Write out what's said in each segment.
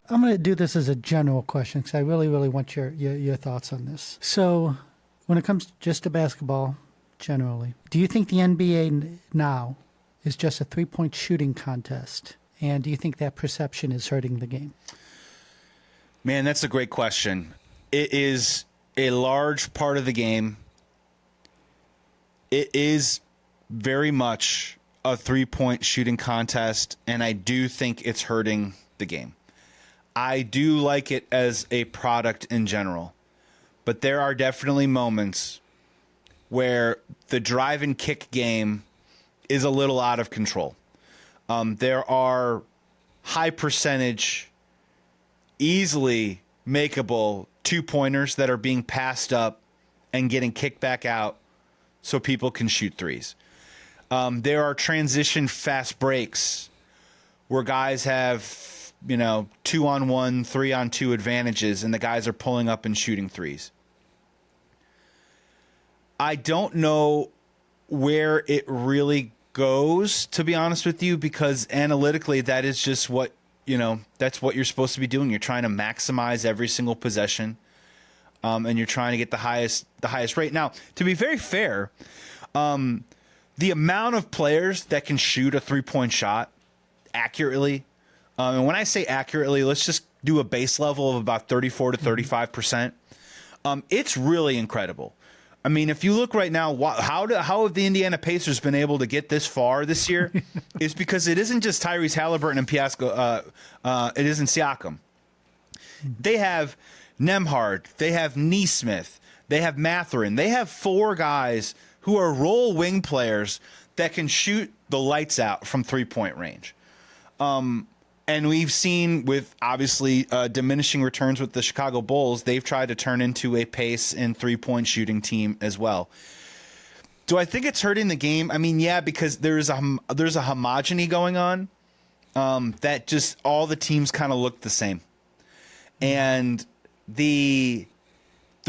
I'm going to do this as a general question because I really, really want your thoughts on this. So, when it comes just to basketball generally, do you think the NBA now is just a 3-point shooting contest? And do you think that perception is hurting the game? Man, that's a great question. It is a large part of the game. It is very much a 3-point shooting contest, and I do think it's hurting the game. I do like it as a product in general, but there are definitely moments where the drive and kick game is a little out of control. There are high percentage, easily makeable 2-pointers that are being passed up and getting kicked back out so people can shoot threes. There are transition fast breaks where guys have, 2-on-1, 3-on-2 advantages, and the guys are pulling up and shooting threes. I don't know where it really goes, to be honest with you, because analytically that is just what, that's what you're supposed to be doing. You're trying to maximize every single possession, and you're trying to get the highest rate. Now, to be very fair, the amount of players that can shoot a 3-point shot accurately, and when I say accurately, let's just do a base level of about 34 to 35%. It's really incredible. I mean, if you look right now, how have the Indiana Pacers been able to get this far this year? Is because it isn't just Tyrese Halliburton and Piasco. It isn't Siakam. They have Nemhard. They have Neesmith. They have Mathurin. They have 4 guys who are role wing players that can shoot the lights out from 3-point range. And we've seen with obviously diminishing returns with the Chicago Bulls, they've tried to turn into a pace and 3-point shooting team as well. Do I think it's hurting the game? I mean, yeah, because there's a homogeny going on that just all the teams kind of look the same. And the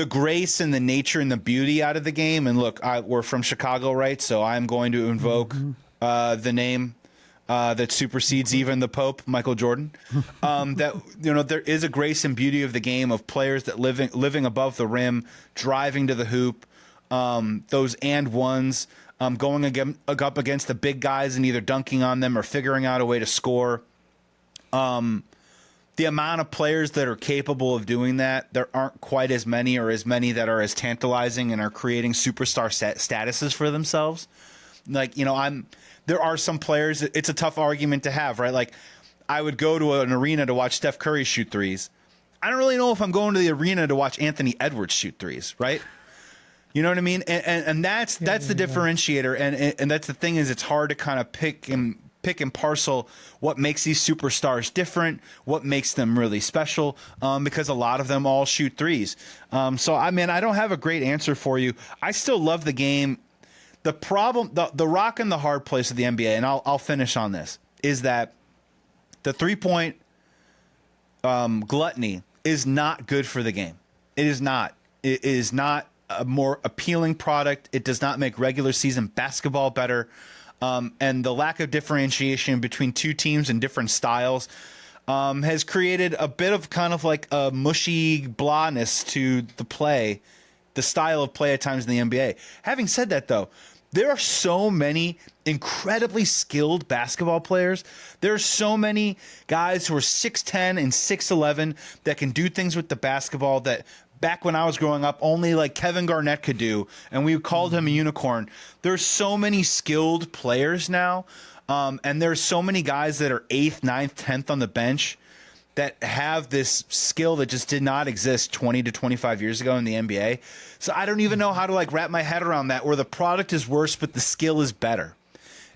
grace and the nature and the beauty out of the game. And look, we're from Chicago, right? So I'm going to invoke the name that supersedes even the Pope, Michael Jordan. That there is a grace and beauty of the game of players that living above the rim, driving to the hoop, those and ones, going up against the big guys and either dunking on them or figuring out a way to score. The amount of players that are capable of doing that, there aren't quite as many or as many that are as tantalizing and are creating superstar statuses for themselves. Like, there are some players, it's a tough argument to have, right? Like, I would go to an arena to watch Steph Curry shoot threes. I don't really know if I'm going to the arena to watch Anthony Edwards shoot threes, right? You know what I mean? And that's the differentiator. And that's the thing is it's hard to kind of pick and parcel what makes these superstars different, what makes them really special, because a lot of them all shoot threes. So, I mean, I don't have a great answer for you. I still love the game. The problem, the rock and the hard place of the NBA, and I'll finish on this, is that the 3-point gluttony is not good for the game. It is not. It is not a more appealing product. It does not make regular season basketball better. And the lack of differentiation between two teams and different styles has created a bit of kind of like a mushy blahness to the style of play at times in the NBA. Having said that, though, there are so many incredibly skilled basketball players. There are so many guys who are 6'10 and 6'11 that can do things with the basketball that back when I was growing up, only like Kevin Garnett could do, and we called him a unicorn. There's so many skilled players now, and there's so many guys that are 8th, 9th, 10th on the bench that have this skill that just did not exist 20 to 25 years ago in the NBA. So I don't even know how to like wrap my head around that, where the product is worse, but the skill is better.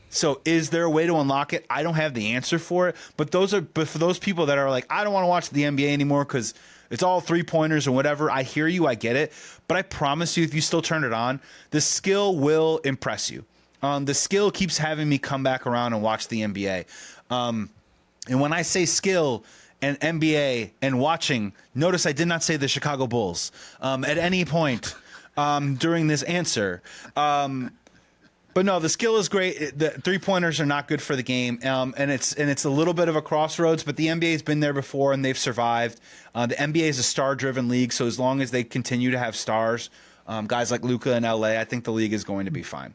So is there a way to unlock it? I don't have the answer for it, but for those people that are like, I don't want to watch the NBA anymore because it's all 3-pointers or whatever. I hear you. I get it. But I promise you, if you still turn it on, the skill will impress you. The skill keeps having me come back around and watch the NBA. And when I say skill and NBA and watching, notice I did not say the Chicago Bulls at any point during this answer. But no, the skill is great. The 3-pointers are not good for the game, and it's a little bit of a crossroads. But the NBA's been there before, and they've survived. The NBA is a star-driven league, so as long as they continue to have stars, guys like Luka in LA, I think the league is going to be fine.